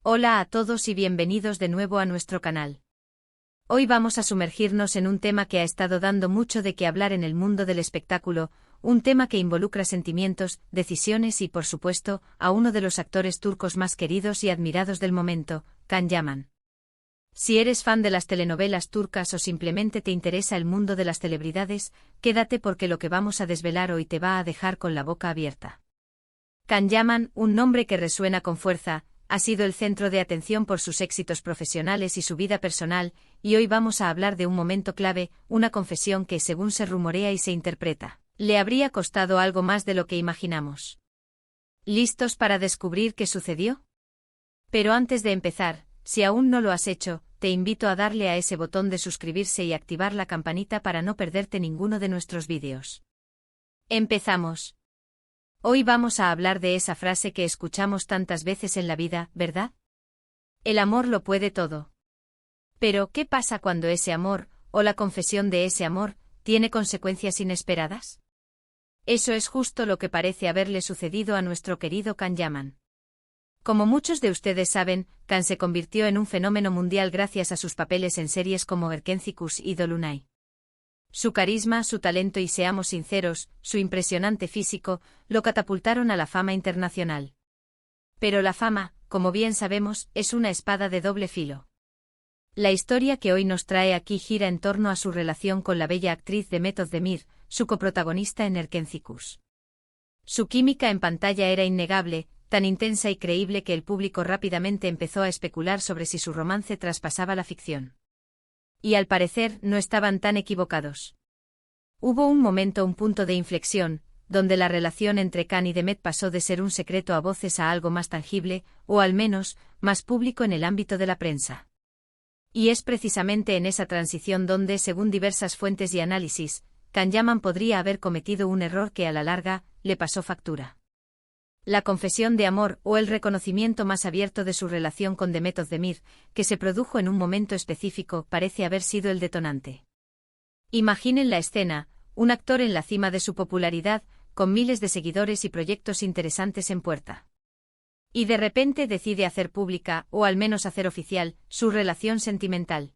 Hola a todos y bienvenidos de nuevo a nuestro canal. Hoy vamos a sumergirnos en un tema que ha estado dando mucho de qué hablar en el mundo del espectáculo, un tema que involucra sentimientos, decisiones y, por supuesto, a uno de los actores turcos más queridos y admirados del momento, Can Yaman. Si eres fan de las telenovelas turcas o simplemente te interesa el mundo de las celebridades, quédate porque lo que vamos a desvelar hoy te va a dejar con la boca abierta. Can Yaman, un nombre que resuena con fuerza, ha sido el centro de atención por sus éxitos profesionales y su vida personal, y hoy vamos a hablar de un momento clave, una confesión que, según se rumorea y se interpreta, le habría costado algo más de lo que imaginamos. ¿Listos para descubrir qué sucedió? Pero antes de empezar, si aún no lo has hecho, te invito a darle a ese botón de suscribirse y activar la campanita para no perderte ninguno de nuestros vídeos. ¡Empezamos! Hoy vamos a hablar de esa frase que escuchamos tantas veces en la vida, ¿verdad? El amor lo puede todo. Pero, ¿qué pasa cuando ese amor, o la confesión de ese amor, tiene consecuencias inesperadas? Eso es justo lo que parece haberle sucedido a nuestro querido Can Yaman. Como muchos de ustedes saben, Can se convirtió en un fenómeno mundial gracias a sus papeles en series como Erkencikus y Dolunay. Su carisma, su talento y, seamos sinceros, su impresionante físico, lo catapultaron a la fama internacional. Pero la fama, como bien sabemos, es una espada de doble filo. La historia que hoy nos trae aquí gira en torno a su relación con la bella actriz Demet Özdemir, su coprotagonista en Erkencikus. Su química en pantalla era innegable, tan intensa y creíble que el público rápidamente empezó a especular sobre si su romance traspasaba la ficción. Y al parecer no estaban tan equivocados. Hubo un punto de inflexión, donde la relación entre Can y Demet pasó de ser un secreto a voces a algo más tangible, o al menos, más público en el ámbito de la prensa. Y es precisamente en esa transición donde, según diversas fuentes y análisis, Can Yaman podría haber cometido un error que a la larga, le pasó factura. La confesión de amor, o el reconocimiento más abierto de su relación con Demet Özdemir, que se produjo en un momento específico, parece haber sido el detonante. Imaginen la escena, un actor en la cima de su popularidad, con miles de seguidores y proyectos interesantes en puerta. Y de repente decide hacer pública, o al menos hacer oficial, su relación sentimental.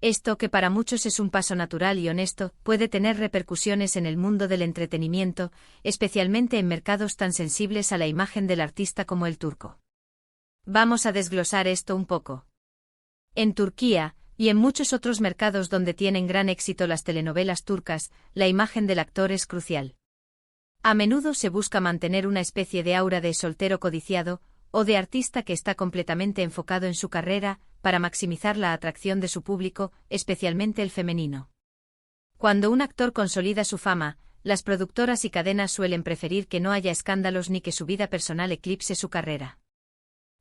Esto, que para muchos es un paso natural y honesto, puede tener repercusiones en el mundo del entretenimiento, especialmente en mercados tan sensibles a la imagen del artista como el turco. Vamos a desglosar esto un poco. En Turquía, y en muchos otros mercados donde tienen gran éxito las telenovelas turcas, la imagen del actor es crucial. A menudo se busca mantener una especie de aura de soltero codiciado, o de artista que está completamente enfocado en su carrera, para maximizar la atracción de su público, especialmente el femenino. Cuando un actor consolida su fama, las productoras y cadenas suelen preferir que no haya escándalos ni que su vida personal eclipse su carrera.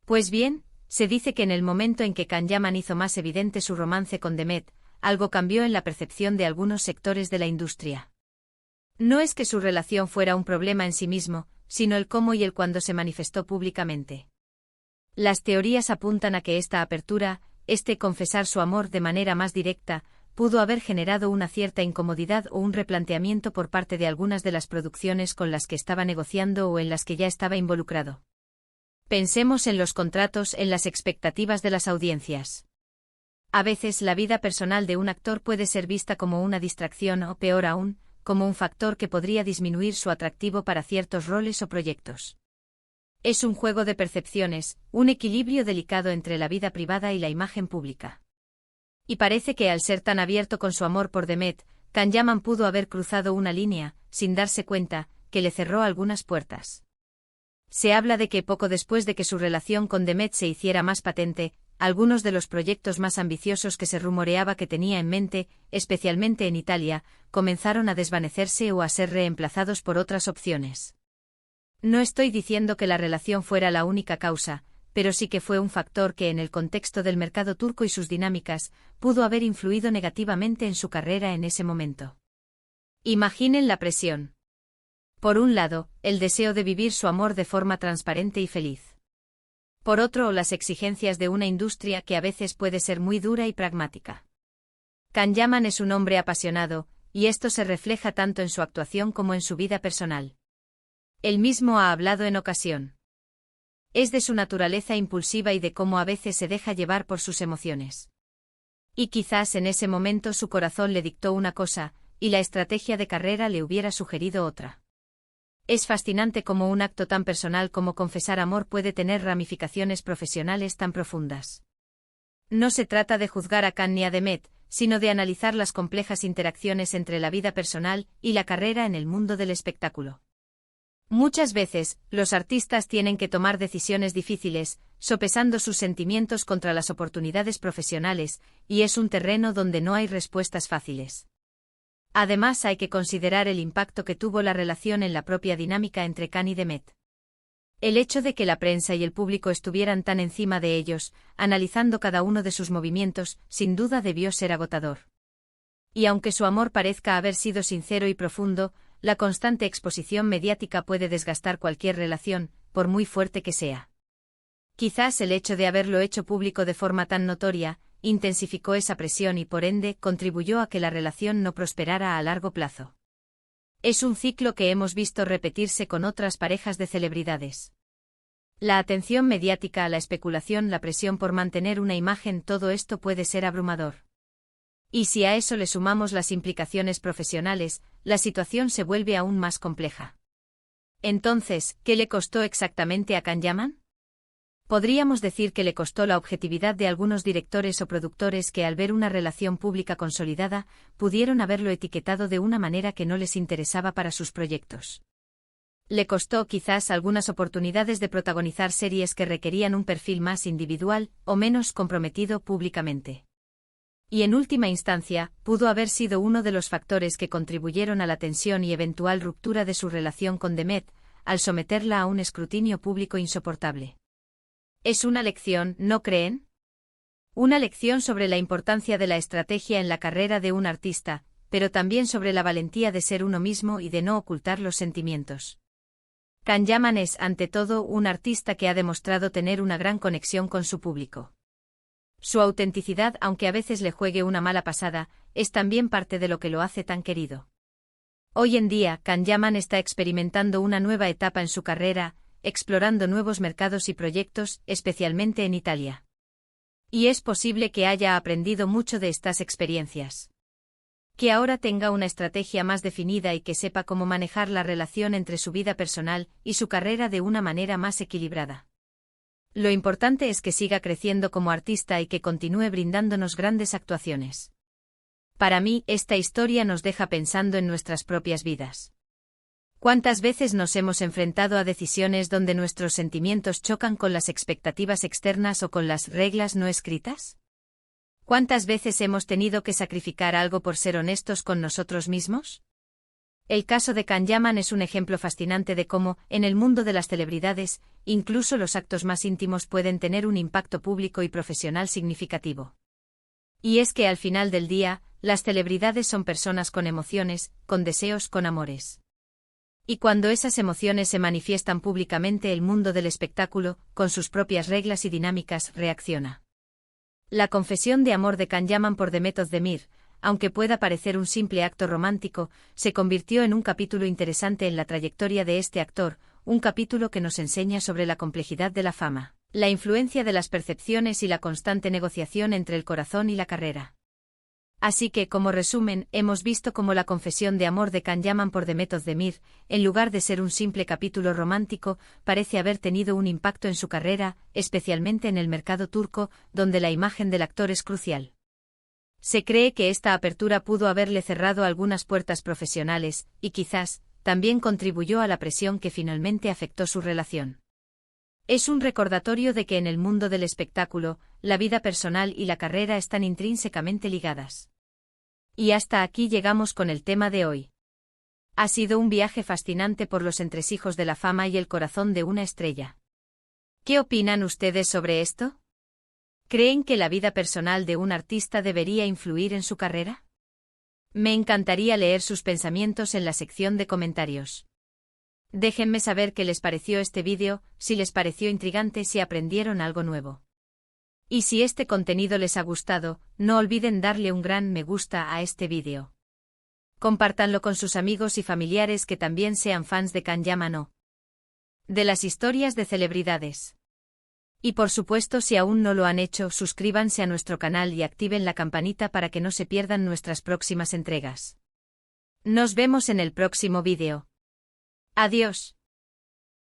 Pues bien, se dice que en el momento en que Can Yaman hizo más evidente su romance con Demet, algo cambió en la percepción de algunos sectores de la industria. No es que su relación fuera un problema en sí mismo, sino el cómo y el cuándo se manifestó públicamente. Las teorías apuntan a que esta apertura, confesar su amor de manera más directa, pudo haber generado una cierta incomodidad o un replanteamiento por parte de algunas de las producciones con las que estaba negociando o en las que ya estaba involucrado. Pensemos en los contratos, en las expectativas de las audiencias. A veces la vida personal de un actor puede ser vista como una distracción o, peor aún, como un factor que podría disminuir su atractivo para ciertos roles o proyectos. Es un juego de percepciones, un equilibrio delicado entre la vida privada y la imagen pública. Y parece que al ser tan abierto con su amor por Demet, Can Yaman pudo haber cruzado una línea, sin darse cuenta, que le cerró algunas puertas. Se habla de que poco después de que su relación con Demet se hiciera más patente, algunos de los proyectos más ambiciosos que se rumoreaba que tenía en mente, especialmente en Italia, comenzaron a desvanecerse o a ser reemplazados por otras opciones. No estoy diciendo que la relación fuera la única causa, pero sí que fue un factor que en el contexto del mercado turco y sus dinámicas, pudo haber influido negativamente en su carrera en ese momento. Imaginen la presión. Por un lado, el deseo de vivir su amor de forma transparente y feliz. Por otro, las exigencias de una industria que a veces puede ser muy dura y pragmática. Can Yaman es un hombre apasionado, y esto se refleja tanto en su actuación como en su vida personal. Él mismo ha hablado en ocasión. Es de su naturaleza impulsiva y de cómo a veces se deja llevar por sus emociones. Y quizás en ese momento su corazón le dictó una cosa, y la estrategia de carrera le hubiera sugerido otra. Es fascinante cómo un acto tan personal como confesar amor puede tener ramificaciones profesionales tan profundas. No se trata de juzgar a Khan ni a Demet, sino de analizar las complejas interacciones entre la vida personal y la carrera en el mundo del espectáculo. Muchas veces, los artistas tienen que tomar decisiones difíciles, sopesando sus sentimientos contra las oportunidades profesionales, y es un terreno donde no hay respuestas fáciles. Además, hay que considerar el impacto que tuvo la relación en la propia dinámica entre Khan y Demet. El hecho de que la prensa y el público estuvieran tan encima de ellos, analizando cada uno de sus movimientos, sin duda debió ser agotador. Y aunque su amor parezca haber sido sincero y profundo, la constante exposición mediática puede desgastar cualquier relación, por muy fuerte que sea. Quizás el hecho de haberlo hecho público de forma tan notoria, intensificó esa presión y por ende contribuyó a que la relación no prosperara a largo plazo. Es un ciclo que hemos visto repetirse con otras parejas de celebridades. La atención mediática a la especulación, la presión por mantener una imagen, todo esto puede ser abrumador. Y si a eso le sumamos las implicaciones profesionales, la situación se vuelve aún más compleja. Entonces, ¿qué le costó exactamente a Khan Yaman? Podríamos decir que le costó la objetividad de algunos directores o productores que al ver una relación pública consolidada, pudieron haberlo etiquetado de una manera que no les interesaba para sus proyectos. Le costó quizás algunas oportunidades de protagonizar series que requerían un perfil más individual o menos comprometido públicamente. Y en última instancia, pudo haber sido uno de los factores que contribuyeron a la tensión y eventual ruptura de su relación con Demet, al someterla a un escrutinio público insoportable. Es una lección, ¿no creen? Una lección sobre la importancia de la estrategia en la carrera de un artista, pero también sobre la valentía de ser uno mismo y de no ocultar los sentimientos. Khan Yaman es, ante todo, un artista que ha demostrado tener una gran conexión con su público. Su autenticidad, aunque a veces le juegue una mala pasada, es también parte de lo que lo hace tan querido. Hoy en día, Khan Yaman está experimentando una nueva etapa en su carrera, explorando nuevos mercados y proyectos, especialmente en Italia. Y es posible que haya aprendido mucho de estas experiencias. Que ahora tenga una estrategia más definida y que sepa cómo manejar la relación entre su vida personal y su carrera de una manera más equilibrada. Lo importante es que siga creciendo como artista y que continúe brindándonos grandes actuaciones. Para mí, esta historia nos deja pensando en nuestras propias vidas. ¿Cuántas veces nos hemos enfrentado a decisiones donde nuestros sentimientos chocan con las expectativas externas o con las reglas no escritas? ¿Cuántas veces hemos tenido que sacrificar algo por ser honestos con nosotros mismos? El caso de Khan Yaman es un ejemplo fascinante de cómo, en el mundo de las celebridades, incluso los actos más íntimos pueden tener un impacto público y profesional significativo. Y es que al final del día, las celebridades son personas con emociones, con deseos, con amores. Y cuando esas emociones se manifiestan públicamente, el mundo del espectáculo, con sus propias reglas y dinámicas, reacciona. La confesión de amor de Khan Yaman por Demet Özdemir, aunque pueda parecer un simple acto romántico, se convirtió en un capítulo interesante en la trayectoria de este actor, un capítulo que nos enseña sobre la complejidad de la fama, la influencia de las percepciones y la constante negociación entre el corazón y la carrera. Así que, como resumen, hemos visto cómo la confesión de amor de Khan Yaman por Demet Özdemir, en lugar de ser un simple capítulo romántico, parece haber tenido un impacto en su carrera, especialmente en el mercado turco, donde la imagen del actor es crucial. Se cree que esta apertura pudo haberle cerrado algunas puertas profesionales, y quizás, también contribuyó a la presión que finalmente afectó su relación. Es un recordatorio de que en el mundo del espectáculo, la vida personal y la carrera están intrínsecamente ligadas. Y hasta aquí llegamos con el tema de hoy. Ha sido un viaje fascinante por los entresijos de la fama y el corazón de una estrella. ¿Qué opinan ustedes sobre esto? ¿Creen que la vida personal de un artista debería influir en su carrera? Me encantaría leer sus pensamientos en la sección de comentarios. Déjenme saber qué les pareció este vídeo, si les pareció intrigante, si aprendieron algo nuevo. Y si este contenido les ha gustado, no olviden darle un gran me gusta a este vídeo. Compártanlo con sus amigos y familiares que también sean fans de Khan Yaman o de las historias de celebridades. Y por supuesto, si aún no lo han hecho, suscríbanse a nuestro canal y activen la campanita para que no se pierdan nuestras próximas entregas. Nos vemos en el próximo vídeo. Adiós.